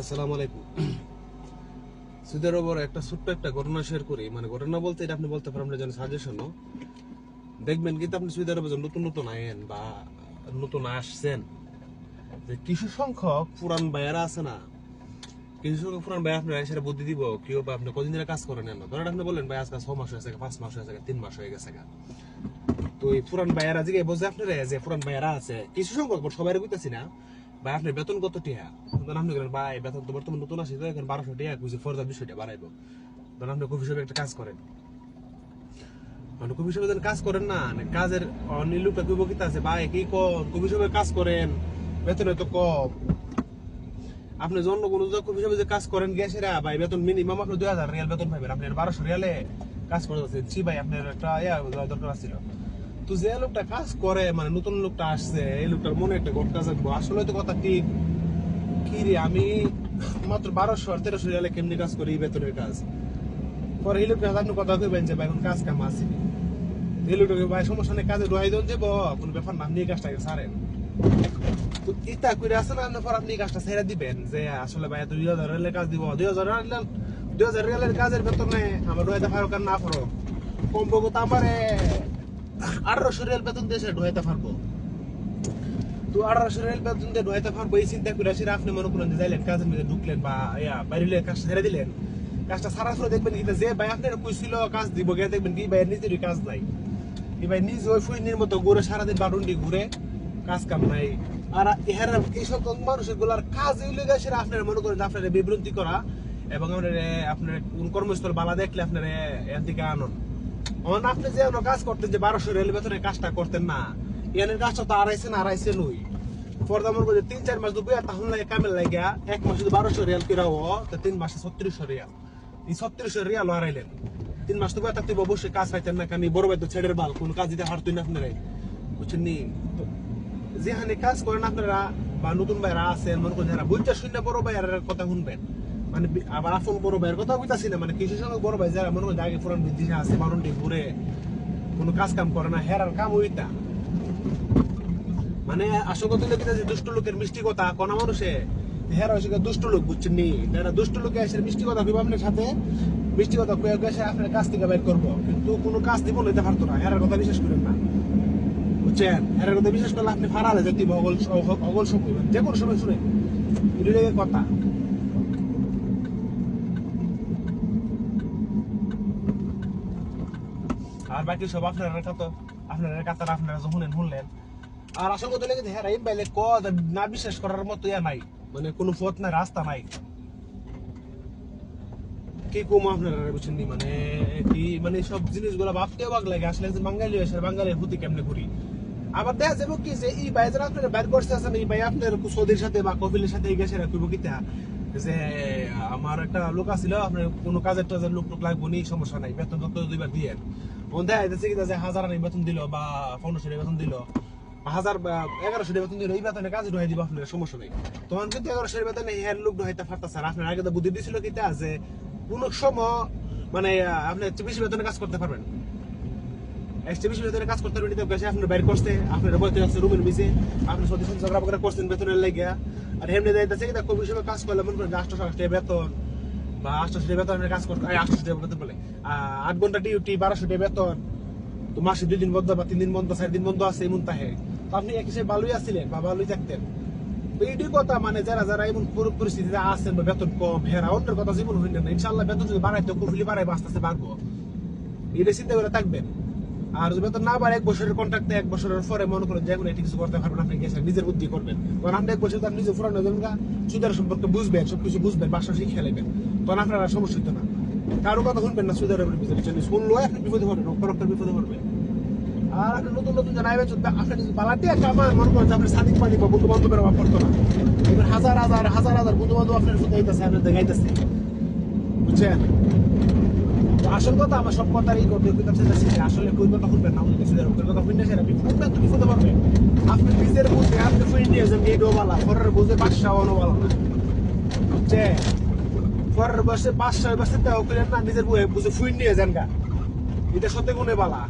আসসালামু আলাইকুম। সৌদি আরবের একটা ছোট্ট একটা ঘটনা শেয়ার করি। মানে ঘটনা বলতে এটা আপনি বলতে পারেন যেন সাজেশনও দেখবেন, কিন্তু আপনি সৌদি আরবে নতুন নতুন আইন বা নতুন আসছেন, যে কিছু সংখ্যক পুরান ভাইয়ারা আছে না, কিছু সংখ্যক পুরান ভাই আপনার সেটা বুদ্ধি দিব কেউ বা আপনি কদিন ধরে কাজ করেন না, ধরেন আপনি বললেন ভাই আজকে 6 মাস হয়েছে, 5 মাস হয়েছে, 3 মাস হয়ে গেছে। তো এই পুরান ভাইয়ারা জিগে বোঝে আপনারা যে পুরান ভাইয়ারা আছে কিছু সংখ্যক, সবাই বুঝতেছি না ভাই আপনার বেতন কত টিয়া। ধরেন আপনি বলেন ভাই বেতন তো বর্তমানে নতুন আসে তো এখন 1200 টাকা, বুঝি ফরজা 200 টাকা বাড়াইবো। ধরেন আপনি কফি শপে একটা কাজ করেন, মানে কফি শপে যখন কাজ করেন না, কাজের লোকটা কইব কি আছে ভাই কি কম কফি শপে কাজ করেন, বেতন এত কম। আপনি জন্য কোনো কফি শপে যে কাজ করেন গ্যাসেরা ভাই বেতন মিনিমাম আপনি 2000 রিয়াল বেতন পাবেন, আপনি 1200 রিয়ালে কাজ করে যাচ্ছেন। জি ভাই আপনার একটা দরকার ছিল। তো যে লোকটা কাজ করে, মানে নতুন লোকটা আসছে, এই লোকটার মনে একটা গটকা জাগবো, আসলে তো কথা ঠিক কি রে, আমি মাত্র 1200 আর 1300 রিয়ালে কেমনি কাজ করি বেতনের কাজ। পরে এই লোকটা আপনি কথা কইবেন যে ভাই এখন কাজ কাম আসেনি, এই লোকটাকে ভাই সমস্যা নেই, কাজে ডোয়াই দেন যাবো, কোনো ব্যাপার না, আপনি এই কাজটাকে ছাড়েন। তো ইতা করে আসলে পর আপনি কাজটা ছেড়ে দিবেন যে আসলে ভাই 2000 রিয়ালের কাজ দিব, 2000 রিয়ালের কাজের বেতনে আমার ডোয়াইতে পারো কার না পারো, কমপক্ষে তো আমার 1800 রিয়াল বেতন দিয়ে সে ডোয়াইতে পারবো। তো 1800 রিয়াল বেতন দিয়ে ডোয়াইতে পারবো এই চিন্তা করে আসলে আপনি মনে করেন যে যাইলেন কাজের মধ্যে ঢুকলেন বা বাইরে কাজটা ছেড়ে দিলেন। কাজটা সারা করে দেখবেন কি যে ভাই আপনার কইছিল কাজ দিব গিয়ে দেখবেন কি ভাই নিজেরই কাজ নাই, এই ভাই নিজে ওই ফুইনের মতো ঘুরে সারাদিন বারুন্ডি ঘুরে, কাজ কাম নাই। আর এরা এইসব মানুষের গুলার কাজ এগুলো গেছে আপনার মনে করেন আপনার বিভ্রান্তি করা এবং আপনার কোন কর্মস্থল বালা দেখলে আপনার এর দিকে আনন্দ। আপনি যে কাজ করতেন যে 1200 রিয়াল বেতনে কাজটা করতেন না, এনের কাজটা তো আড়াইছে নই পর্দা মনে করছে 3-4 মাস দুপুরে তখন লাগে কামের লাগিয়া 1 মাসে 1200 রিয়াল কিরাও, 3 মাসে 3600 রিয়াল। এই 3600 রিয়াল হারাইলেন। 3 মাস তো তুই অবশ্যই কাজ পাইতেন না, কারণ বড় ভাই তো ছেড়ের বাল, কোন কাজ দিতে হারতুই না আপনারাই, বুঝছেন নি? যেখানে কাজ করেন আপনারা বা নতুন ভাইরা আছেন মনে করেন যারা বুঝতে শুনে বড় ভাইয়ের কথা শুনবেন, মানে আবার আপন বড় ভাইয়ের কথা বুঝতেছি না, মানে কিছু সময় বড় ভাই যারা মনে করেন আগে পুরান বিদেশে আছে বারুন্ডি ঘুরে কোনো কাজ কাম করে না, হেরার কাম ওইটা। মানে আসল কথা হলো যে দুষ্ট লোকের মিষ্টি কথা কোন মানুষে হেরা হচ্ছে দুষ্ট লোক, বুঝছেন নি? এরা দুষ্ট লোকে এসে মিষ্টি কথা কইব আপনার সাথে, মিষ্টি কথা কয়ে এসে আপনার কাজ থেকে বের করবো, কিন্তু কোনো কাজ দিব নিতে পারতো না। হেরার কথা বিশ্বাস করেন না, বুঝছেন? হেরার কথা বিশ্বাস করলে আপনি ফারালে যেতে অগল সব করবেন, যে কোনো সময় শুনে এটাই কথা। আর বাকি সব আপনারা কাতার আপনারা যখন শুনলেন। আর আসল কথা লেগে হ্যাঁ রাইম বাইলে না বিশ্বাস করার মতো নাই, মানে কোনো পথ নাই, রাস্তা নাই। কি কম আপনারা বুঝছেন নি? মানে কি মানে সব জিনিসগুলো ভাবতে অবাক লাগে আসলে, যে বাঙালি এসে বাঙালির হুতি কেমনে করি। আবার দেখা যাবো কি যে এই ভাই যারা আপনারা বাইর করছে আছেন, এই ভাই আপনার সৌদির সাথে বা কপিলের সাথে গেছে রাখবো কিতা যে আমার একটা লোক আছিল, আপনার কোনো কাজের টাজের লোক লাগবো নি, সমস্যা নাই, বেতন তত 2বার দিয়ে দেখা যাচ্ছে কি যে 1000 বেতন দিল বা 1500 বেতন দিল, 1000 বা 1100 বেতন দিল, এই বেতনে কাজ ঢুকাই দিব আপনার, সমস্যা নেই। তখন কিন্তু 1100 বেতনে হের লোক ঢুকাইতে পারতেছে। আর আপনার আগে তো বুদ্ধি দিছিল কিতা যে কোন সময় মানে আপনি 24 বেতনে কাজ করতে পারবেন, 24 বেতনে কাজ করতে পারবেন। আপনার বাইর করতে আপনার বলতে আছে রুমের মিশে আপনি সদস্য ঝগড়া বগড়া করছেন বেতনের লাগিয়া। আর এমনি যাইতেছে কিনা খুব হিসেবে কাজ করলে মনে করেন 800 বেতন বা 800 বেতনের কাজ করতে 800 বেতন বলে 8 ঘন্টা ডিউটি 1200 বেতন, তো মাসে 2 দিন বন্ধ বা 3 দিন বন্ধ 4 দিন বন্ধ আছে এমন তাহে, তো আপনি এক হিসেবে ভালোই আসছিলেন বা ভালোই থাকতেন। তো এইটাই কথা, মানে যারা এমন পরিস্থিতিতে আছেন বা বেতন কম, হেরা অন্যের কথা জীবন হইল না। ইনশাল্লাহ বেতন যদি বাড়াইতে কুফলি বাড়াইবো, আস্তে আস্তে বাড়বো, এটা চিন্তা করে থাকবেন। আর যদি বেতন না বাড়ে 1 বছরের কন্ট্রাক্টে 1 বছরের পরে মনে করেন যে এটি কিছু করতে পারবেন, আপনি গেছেন নিজের বুদ্ধি করবেন, কারণ আপনি 1 বছর তার নিজে ফুরানো যাবেন, সুদের সম্পর্কে বুঝবেন, সবকিছু বুঝবেন, বাসা শিখে নেবেন, তখন আপনার আর সমস্যা হইতো না। কারো কথা শুনবেন না, সুদের ভিতরে শুনলো আপনি বিপদে পড়বেন, অপরক্ষের বিপদে পড়বেন। আর আপনি নতুন নতুন জানাইবেন আপনি যদি পালাতে একটা আমার মনে করেন যে আপনি সাদিক পানি বা বন্ধু বান্ধবের অভাব পড়তো না, এবার হাজার বন্ধু বান্ধব আপনার সাথে আইতেছে, আপনার দেখাইতেছে, বুঝছেন? আসল কথা আমার সব কথারই আসলে কোন কথা শুনবেন না, কথা শুনলে সেটা বিপদে পারবেন। আপনি নিজের বুঝে আপনি ফুল নিয়ে যান এডোবালা, পরের বুঝে 500 অনবালা না, বুঝছে? পরের বসে 500 বছর দেওয়া করেন না, নিজের বুঝে ফুল নিয়ে যান গা, এটা সত্যি গুণে বালা।